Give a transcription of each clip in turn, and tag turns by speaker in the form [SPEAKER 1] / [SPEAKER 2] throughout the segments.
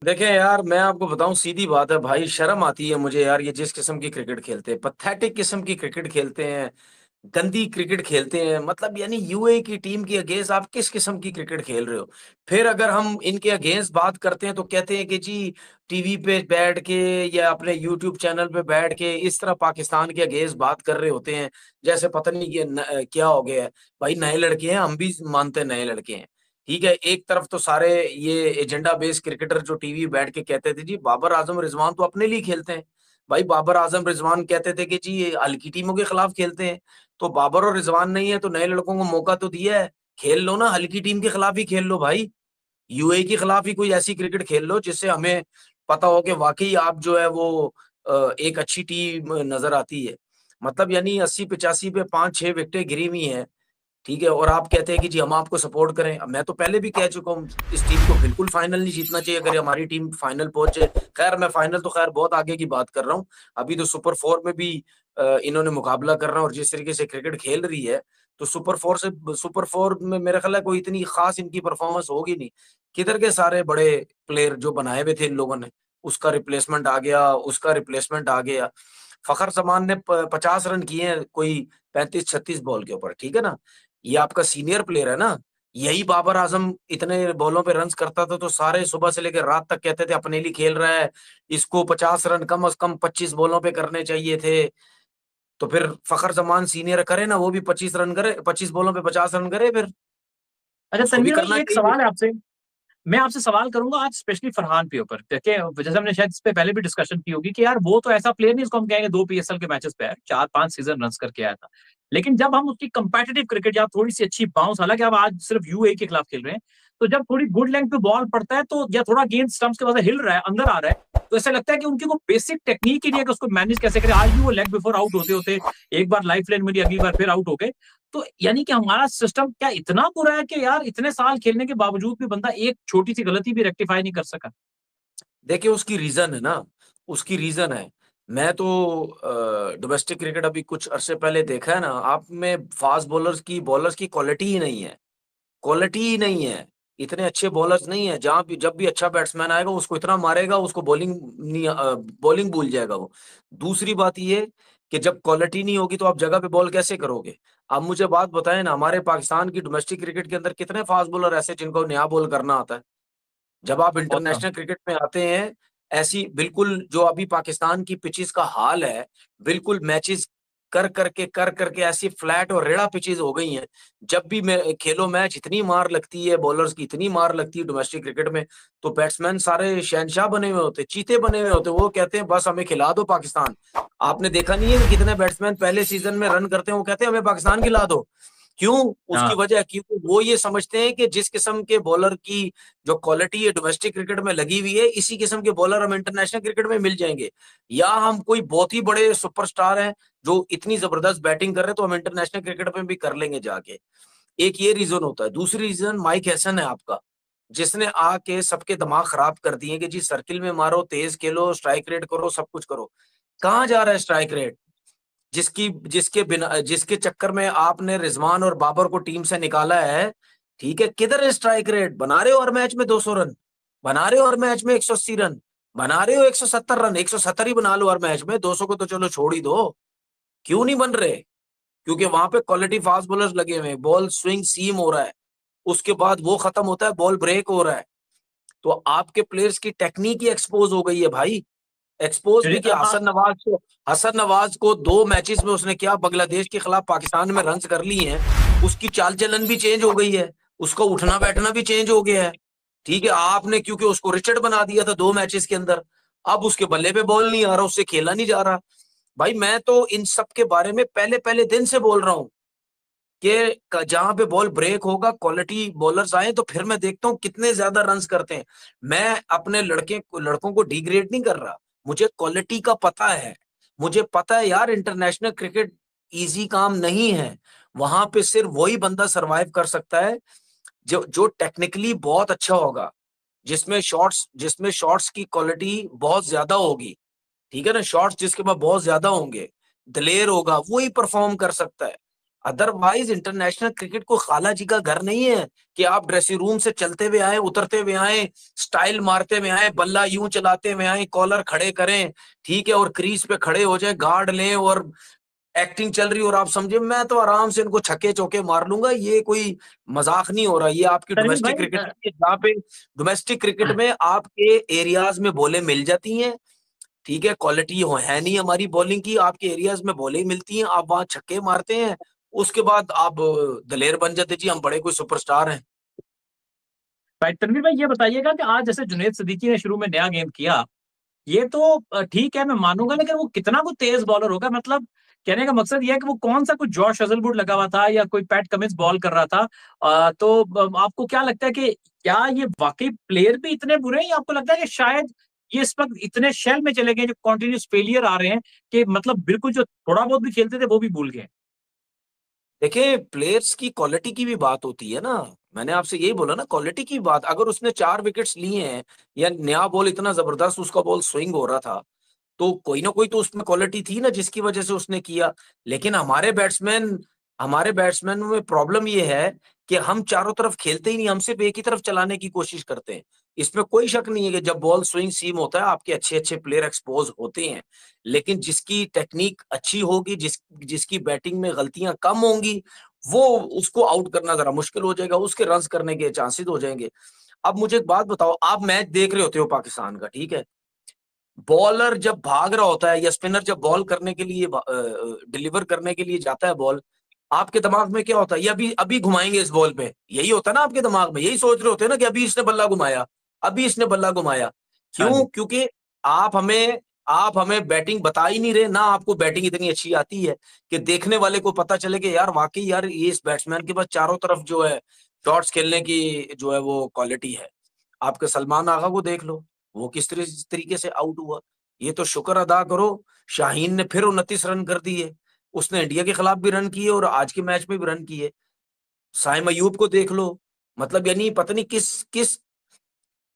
[SPEAKER 1] देखें यार, मैं आपको बताऊं, सीधी बात है भाई, शर्म आती है मुझे यार। ये जिस किस्म की क्रिकेट खेलते हैं, पथेटिक किस्म की क्रिकेट खेलते हैं, गंदी क्रिकेट खेलते हैं। मतलब यानी यूएई की टीम के अगेंस्ट आप किस किस्म की क्रिकेट खेल रहे हो? फिर अगर हम इनके अगेंस्ट बात करते हैं तो कहते हैं कि जी टीवी पे बैठ के या अपने यूट्यूब चैनल पे बैठ के इस तरह पाकिस्तान के अगेंस्ट बात कर रहे होते हैं, जैसे पता नहीं ये क्या हो गया है। भाई नए लड़के हैं, हम भी मानते हैं नए लड़के हैं, ठीक है। एक तरफ तो सारे ये एजेंडा बेस्ड क्रिकेटर जो टीवी बैठ के कहते थे जी बाबर आजम रिजवान तो अपने लिए खेलते हैं। भाई बाबर आजम रिजवान कहते थे कि जी ये हल्की टीमों के खिलाफ खेलते हैं। तो बाबर और रिजवान नहीं है तो नए लड़कों को मौका तो दिया है, खेल लो ना, हल्की टीम के खिलाफ ही खेल लो भाई। यूएई के खिलाफ ही कोई ऐसी क्रिकेट खेल लो जिससे हमें पता हो कि वाकई आप जो है वो एक अच्छी टीम नजर आती है। मतलब यानी 80-85 पे 5-6 विकेटें गिरी हुई हैं, ठीक है, और आप कहते हैं कि जी हम आपको सपोर्ट करें। अब मैं तो पहले भी कह चुका हूँ, इस टीम को बिल्कुल फाइनल नहीं जीतना चाहिए अगर हमारी टीम फाइनल पहुंचे। खैर मैं फाइनल तो खैर बहुत आगे की बात कर रहा हूँ, अभी तो सुपर फोर में भी इन्होंने मुकाबला करना, और जिस तरीके से क्रिकेट खेल रही है तो सुपर फोर में मेरा ख्याल है कोई इतनी खास इनकी परफॉर्मेंस होगी नहीं। किधर के सारे बड़े प्लेयर जो बनाए हुए थे इन लोगों ने, उसका रिप्लेसमेंट आ गया, उसका रिप्लेसमेंट आ गया। फखर जमान ने 50 रन किए हैं कोई 35-36 बॉल के ऊपर, ठीक है ना। ये आपका सीनियर प्लेयर है ना। यही बाबर आजम इतने बॉलों पे रन्स करता था तो सारे सुबह से लेकर रात तक कहते थे अपने लिए खेल रहा है, इसको 50 रन कम से कम 25 बॉलों पे करने चाहिए थे। तो फिर फखर जमान सीनियर करे ना, वो भी 25 रन करे, 25 बॉलों पे 50 रन करे, फिर
[SPEAKER 2] अच्छा
[SPEAKER 1] उसको भी
[SPEAKER 2] तनवीर भाई,
[SPEAKER 1] करना
[SPEAKER 2] एक
[SPEAKER 1] चाहिए।
[SPEAKER 2] सवाल है आपसे। मैं आपसे सवाल करूंगा आज स्पेशली फरहान के ऊपर, देखिए जैसे हमने शायद इस पे पहले भी डिस्कशन की होगी कि यार वो तो ऐसा प्लेयर नहीं इसको हम कहेंगे 2 पीएसएल के मैचेस पे है, 4-5 सीजन रन करके आया था। लेकिन जब हम उसकी कंपेटिटिव क्रिकेट या थोड़ी सी अच्छी बाउंस, हालांकि अब आज सिर्फ यूए के खिलाफ खेल रहे हैं, तो जब थोड़ी गुड लेंथ पे बॉल पड़ता है तो या थोड़ा गेंद स्टंप्स के पास हिल रहा है, अंदर आ रहा है, तो ऐसा लगता है कि उनकी वो बेसिक टेक्निक ही नहीं है कि उसको मैनेज कैसे करें। आज भी वो लेग बिफोर आउट होते होते एक बार लाइफ लाइन मिली, अगली बार फिर आउट हो गए। तो यानी कि हमारा सिस्टम क्या इतना बुरा है कि यार इतने साल खेलने के बावजूद भी बंदा एक छोटी सी गलती भी रेक्टिफाई नहीं कर सका।
[SPEAKER 1] देखिए उसकी रीजन है ना, उसकी रीजन है। मैं तो डोमेस्टिक क्रिकेट अभी कुछ अरसे पहले देखा है ना, आप में फास्ट बॉलर्स की क्वालिटी ही नहीं है, क्वालिटी ही नहीं है। इतने अच्छे बॉलर्स नहीं है, जहां भी जब भी अच्छा बैट्समैन आएगा उसको इतना मारेगा, उसको बॉलिंग नहीं, बॉलिंग भूल जाएगा वो। दूसरी बात ये कि जब क्वालिटी नहीं होगी तो आप जगह पे बॉल कैसे करोगे? आप मुझे बात बताएं ना, हमारे पाकिस्तान की डोमेस्टिक क्रिकेट के अंदर कितने फास्ट बॉलर ऐसे जिनको नया बॉल करना आता है? जब आप
[SPEAKER 2] बहुत कम।
[SPEAKER 1] इंटरनेशनल क्रिकेट में आते हैं, ऐसी बिल्कुल जो अभी पाकिस्तान की पिचेस का हाल है, बिल्कुल मैचेस कर करके ऐसी फ्लैट और रेड़ा पिचेस हो गई हैं। जब भी मैं खेलो मैच, इतनी मार लगती है बॉलर्स की, इतनी मार लगती है डोमेस्टिक क्रिकेट में, तो बैट्समैन सारे शहनशाह बने हुए होते, चीते बने हुए होते, वो कहते हैं बस हमें खिला दो पाकिस्तान। आपने देखा नहीं है कि कितने बैट्समैन पहले सीजन में रन करते हैं, वो कहते हैं हमें पाकिस्तान खिला दो। क्यों? उसकी
[SPEAKER 2] हाँ।
[SPEAKER 1] वजह, क्योंकि वो ये समझते हैं कि जिस किस्म के बॉलर की जो क्वालिटी है डोमेस्टिक क्रिकेट में लगी हुई है, इसी किस्म के बॉलर हम इंटरनेशनल क्रिकेट में मिल जाएंगे। या हम कोई बहुत ही बड़े सुपरस्टार हैं जो इतनी जबरदस्त बैटिंग कर रहे हैं तो हम इंटरनेशनल क्रिकेट में भी कर लेंगे जाके। एक ये रीजन होता है। दूसरी रीजन माइक हैसन है आपका, जिसने आके सबके दिमाग खराब कर दिए कि जी सर्किल में मारो, तेज खेलो, स्ट्राइक रेट करो, सब कुछ करो। कहाँ जा रहा है स्ट्राइक रेट? जिसकी जिसके बिना जिसके चक्कर में आपने रिजवान और बाबर को टीम से निकाला है, ठीक है, किधर है स्ट्राइक रेट? बना रहे हो हर मैच में 200 रन, बना रहे हो हर मैच में 180 रन, बना रहे हो 170 रन, 170 ही बना लो हर मैच में, 200 को तो चलो छोड़ ही दो। क्यों नहीं बन रहे? क्योंकि वहां पे क्वालिटी फास्ट बॉलर्स लगे हुए हैं, बॉल स्विंग सीम हो रहा है, उसके बाद वो खत्म होता है, बॉल ब्रेक हो रहा है। तो आपके प्लेयर्स की टेक्निक ही एक्सपोज हो गई है भाई। एक्सपोज भी
[SPEAKER 2] चलिए
[SPEAKER 1] किया। हसन नवाज को 2 मैचेस में उसने क्या बांग्लादेश के खिलाफ पाकिस्तान में रन्स कर लिए हैं, उसकी चाल चलन भी चेंज हो गई है, उसका उठना बैठना भी चेंज हो गया है, ठीक है। आपने क्योंकि उसको रिचर्ड बना दिया था 2 मैचेस के अंदर, अब उसके बल्ले पे बॉल नहीं आ रहा, उससे खेला नहीं जा रहा। भाई मैं तो इन सब के बारे में पहले पहले दिन से बोल रहा हूँ कि जहां पे बॉल ब्रेक होगा, क्वालिटी बॉलर्स आए, तो फिर मैं देखता हूँ कितने ज्यादा रन्स करते हैं। मैं अपने लड़कों को डिग्रेड नहीं कर रहा, मुझे क्वालिटी का पता है। मुझे पता है यार, इंटरनेशनल क्रिकेट इजी काम नहीं है। वहां पे सिर्फ वही बंदा सरवाइव कर सकता है जो जो टेक्निकली बहुत अच्छा होगा, जिसमें शॉट्स की क्वालिटी बहुत ज्यादा होगी, ठीक है ना। शॉट्स जिसके पास बहुत ज्यादा होंगे, दलेर होगा, वही परफॉर्म कर सकता है। अदरवाइज इंटरनेशनल क्रिकेट को खाला जी का घर नहीं है कि आप ड्रेसिंग रूम से चलते हुए आए, उतरते हुए आए, स्टाइल मारते हुए आए, बल्ला यूं चलाते हुए आए, कॉलर खड़े करें, ठीक है, और क्रीज पे खड़े हो जाए, गार्ड लें और एक्टिंग चल रही, और आप समझे मैं तो आराम से इनको छक्के चौके मार लूंगा। ये कोई मजाक नहीं हो रहा, ये आपकी
[SPEAKER 2] तनवीर
[SPEAKER 1] डोमेस्टिक
[SPEAKER 2] भाई
[SPEAKER 1] क्रिकेट है, जहाँ पे डोमेस्टिक क्रिकेट में आपके एरियाज में बॉलें मिल जाती हैं, ठीक है, क्वालिटी हो है नहीं हमारी बॉलिंग की, आपके एरियाज में बॉलें मिलती हैं, आप वहां छक्के मारते हैं, उसके बाद आप दलेर बन जाते जी हम बड़े कोई सुपरस्टार हैं।
[SPEAKER 2] भाई तनवीर भाई ये बताइएगा कि आज जैसे जुनेद सिद्दीकी ने शुरू में नया गेम किया, ये तो ठीक है मैं मानूंगा, लेकिन वो कितना वो तेज बॉलर होगा, मतलब कहने का मकसद ये है कि वो कौन सा कुछ जॉश हजलवुड लगा हुआ था या कोई पैट कमिंस बॉल कर रहा था। तो आपको क्या लगता है कि क्या ये वाकई प्लेयर भी इतने बुरे हैं, या आपको लगता है कि शायद ये इस वक्त इतने शेल में चले गए, जो कॉन्टिन्यूस फेलियर आ रहे हैं, कि मतलब बिल्कुल जो थोड़ा बहुत भी खेलते थे वो भी भूल गए।
[SPEAKER 1] देखिए प्लेयर्स की क्वालिटी की भी बात होती है ना, मैंने आपसे यही बोला ना, क्वालिटी की बात, अगर उसने 4 विकेट्स लिए हैं या नया बॉल इतना जबरदस्त उसका बॉल स्विंग हो रहा था, तो कोई ना कोई तो उसमें क्वालिटी थी ना जिसकी वजह से उसने किया। लेकिन हमारे बैट्समैन में प्रॉब्लम ये है कि हम चारों तरफ खेलते ही नहीं, हम सिर्फ एक ही तरफ चलाने की कोशिश करते हैं। इसमें कोई शक नहीं है कि जब बॉल स्विंग सीम होता है आपके अच्छे अच्छे प्लेयर एक्सपोज होते हैं, लेकिन जिसकी टेक्निक अच्छी होगी, जिसकी बैटिंग में गलतियां कम होंगी, वो उसको आउट करना जरा मुश्किल हो जाएगा, उसके रन्स करने के चांसेस हो जाएंगे। अब मुझे एक बात बताओ, आप मैच देख रहे होते हो पाकिस्तान का, ठीक है, बॉलर जब भाग रहा होता है या स्पिनर जब बॉल करने के लिए डिलीवर करने के लिए जाता है बॉल, आपके दिमाग में क्या होता है, ये अभी अभी घुमाएंगे इस बॉल पे, यही होता है ना आपके दिमाग में, यही सोच रहे होते हैं ना कि अभी इसने बल्ला घुमाया, अभी इसने बल्ला घुमाया।
[SPEAKER 2] हाँ
[SPEAKER 1] क्यों?
[SPEAKER 2] जी।
[SPEAKER 1] क्योंकि आप हमें बैटिंग बता ही नहीं रहे ना, आपको बैटिंग इतनी अच्छी आती है कि देखने वाले को पता चले कि यार वाकई यार ये इस बैट्समैन के पास चारों तरफ जो है शॉट्स खेलने की जो है वो क्वालिटी है। आपके सलमान आगा को देख लो, वो किस तरीके से आउट हुआ। ये तो शुक्र अदा करो, शाहीन ने फिर 29 रन कर दिए, उसने इंडिया के खिलाफ भी रन किए और आज के मैच में भी रन किए। साइम अयूब को देख लो, मतलब यानी पता नहीं किस किस,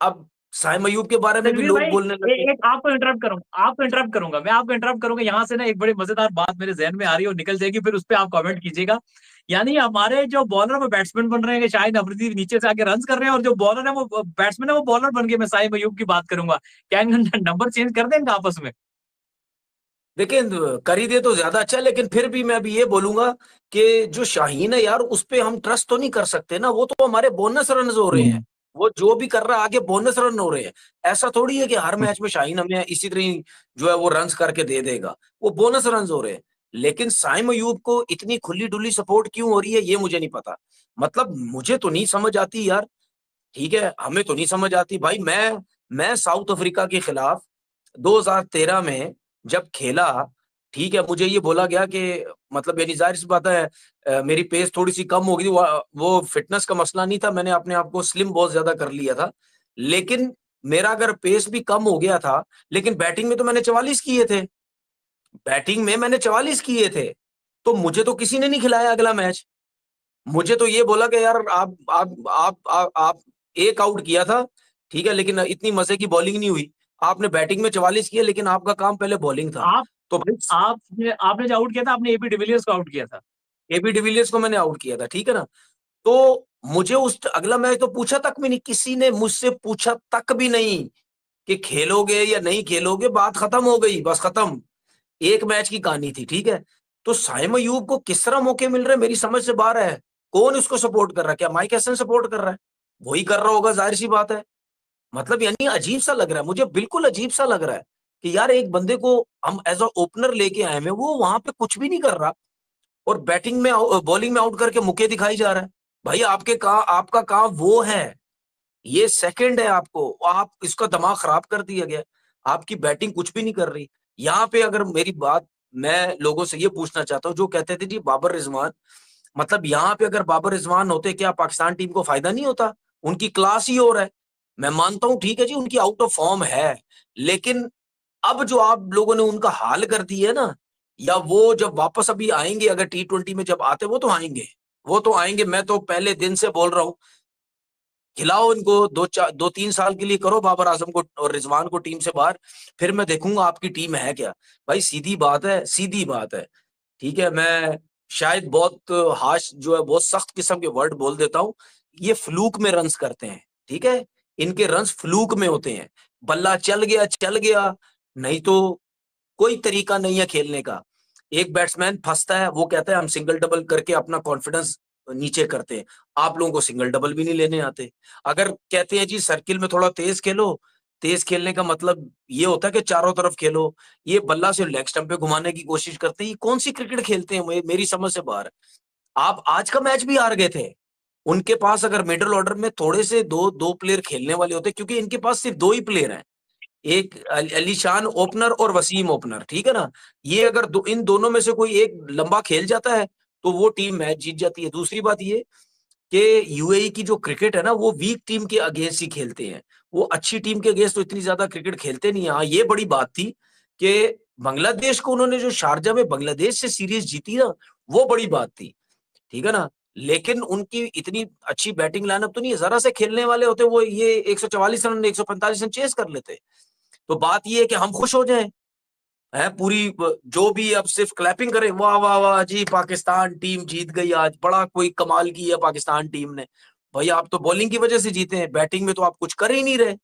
[SPEAKER 1] अब साइम अयूब के बारे में भी
[SPEAKER 2] तनवीर भाई
[SPEAKER 1] लोग बोलने लगे।
[SPEAKER 2] एक आपको इंटरप्ट करूंगा मैं आपको इंटरप्ट करूंगा, यहाँ से ना एक बड़ी मजेदार बात मेरे जहन में आ रही है और निकल जाएगी, फिर उस पर आप कमेंट कीजिएगा। यानी हमारे जो बॉलर वो बैट्समैन बन रहे हैं, कि शाहिद अफरीदी नीचे से आके रन कर रहे हैं, और जो बॉलर है वो बैट्समैन है वो बॉलर बन गए। मैं साहिब अयूब की बात करूंगा, क्या नंबर चेंज कर दें इनका आपस में?
[SPEAKER 1] देखिए कर ही दे तो ज्यादा अच्छा है, लेकिन फिर भी मैं अभी ये बोलूंगा कि जो शाहीन है यार उस पे हम ट्रस्ट तो नहीं कर सकते ना, वो तो हमारे बोनस रन हो रहे हैं,
[SPEAKER 2] हम्म।
[SPEAKER 1] वो जो भी कर रहा है आगे बोनस रन हो रहे हैं। ऐसा थोड़ी है कि हर मैच में शाहीन हमें इसी तरह ही जो है वो रन्स करके दे देगा, वो बोनस रन हो रहे हैं। लेकिन साइम अयूब को इतनी खुली डुली सपोर्ट क्यों हो रही है ये मुझे नहीं पता, मतलब मुझे तो नहीं समझ आती यार, ठीक है, हमें तो नहीं समझ आती भाई। मैं साउथ अफ्रीका के खिलाफ 2013 में जब खेला, ठीक है, मुझे ये बोला गया कि मतलब यानी जाहिर सी बात है मेरी पेस थोड़ी सी कम हो गई थी, वो फिटनेस का मसला नहीं था, मैंने अपने आप को स्लिम बहुत ज्यादा कर लिया था, लेकिन मेरा अगर पेस भी कम हो गया था, लेकिन बैटिंग में तो मैंने 44 किए थे, बैटिंग में मैंने 44 किए थे, तो मुझे तो किसी ने नहीं खिलाया अगला मैच। मुझे तो ये बोला कि यार आप एक आउट किया था, ठीक है, लेकिन इतनी मजे की बॉलिंग नहीं हुई, आपने बैटिंग में 44 किया, लेकिन आपका काम पहले बॉलिंग था।
[SPEAKER 2] आप
[SPEAKER 1] तो भाई
[SPEAKER 2] आपने आपने जो आउट किया था, आपने एबी डिविलियर्स को आउट किया था।
[SPEAKER 1] एबी डिविलियर्स को मैंने आउट किया था, ठीक है ना, तो मुझे उस अगला मैच तो पूछा तक भी नहीं, किसी ने मुझसे पूछा तक भी नहीं कि खेलोगे या नहीं खेलोगे, बात खत्म हो गई, बस खत्म, एक मैच की कहानी थी, ठीक है। तो साइम अयूब को किस तरह मौके मिल रहे हैं मेरी समझ से बाहर है। कौन उसको सपोर्ट कर रहा है? क्या माइक एसन सपोर्ट कर रहा है? वही कर रहा होगा, जाहिर सी बात है। मतलब यानी अजीब सा लग रहा है मुझे, बिल्कुल अजीब सा लग रहा है कि यार एक बंदे को हम एज अ ओपनर लेके आए हैं, वो वहां पे कुछ भी नहीं कर रहा और बैटिंग में बॉलिंग में आउट करके मुक्के दिखाई जा रहा है। भाई आपका काम वो है, ये सेकंड है, आपको आप इसका दिमाग खराब कर दिया गया, आपकी बैटिंग कुछ भी नहीं कर रही। यहाँ पे अगर मेरी बात, मैं लोगों से ये पूछना चाहता हूँ जो कहते थे जी बाबर रिजवान, मतलब यहाँ पे अगर बाबर रिजवान होते क्या पाकिस्तान टीम को फायदा नहीं होता? उनकी क्लास ही और है। मैं मानता हूँ ठीक है जी उनकी आउट ऑफ फॉर्म है, लेकिन अब जो आप लोगों ने उनका हाल कर दिया है ना, या वो जब वापस अभी आएंगे, अगर T20 में जब आते, वो तो आएंगे, वो तो आएंगे, मैं तो पहले दिन से बोल रहा हूँ, खिलाओ इनको 2-3 साल के लिए, करो बाबर आजम को और रिजवान को टीम से बाहर, फिर मैं देखूंगा आपकी टीम है क्या। भाई सीधी बात है, सीधी बात है, ठीक है। मैं शायद बहुत हाश जो है, बहुत सख्त किस्म के वर्ड बोल देता हूं, ये फ्लूक में रन्स करते हैं, ठीक है, इनके रन्स फ्लूक में होते हैं। बल्ला चल गया, नहीं तो कोई तरीका नहीं है खेलने का। एक बैट्समैन फंसता है, वो कहता है हम सिंगल डबल करके अपना कॉन्फिडेंस नीचे करते हैं। आप लोगों को सिंगल डबल भी नहीं लेने आते। अगर कहते हैं जी सर्किल में थोड़ा तेज खेलो, तेज खेलने का मतलब ये होता है कि चारों तरफ खेलो, ये बल्ला से लेग स्टंप पे घुमाने की कोशिश करते हैं। ये कौन सी क्रिकेट खेलते हैं, मेरी समझ से बाहर है। आप आज का मैच भी हार गए थे। उनके पास अगर मिडिल ऑर्डर में थोड़े से दो दो प्लेयर खेलने वाले होते, क्योंकि इनके पास सिर्फ दो ही प्लेयर हैं, एक अलीशान ओपनर और वसीम ओपनर, ठीक है ना। ये अगर इन दोनों में से कोई एक लंबा खेल जाता है तो वो टीम मैच जीत जाती है। दूसरी बात ये कि यूएई की जो क्रिकेट है ना, वो वीक टीम के अगेंस्ट ही खेलते हैं। वो अच्छी टीम के अगेंस्ट तो इतनी ज्यादा क्रिकेट खेलते नहीं है। हाँ, ये बड़ी बात थी कि बांग्लादेश को उन्होंने जो शारजा में बांग्लादेश से सीरीज जीती ना, वो बड़ी बात थी, ठीक है ना। लेकिन उनकी इतनी अच्छी बैटिंग लाइनअप तो नहीं है। जरा से खेलने वाले होते वो ये 144 रन 145 रन चेस कर लेते। तो बात ये है कि हम खुश हो जाएं, है पूरी जो भी अब सिर्फ क्लैपिंग करें, वाह वाह वाह जी पाकिस्तान टीम जीत गई आज, बड़ा कोई कमाल की है पाकिस्तान टीम ने। भाई आप तो बॉलिंग की वजह से जीते हैं, बैटिंग में तो आप कुछ कर ही नहीं रहे।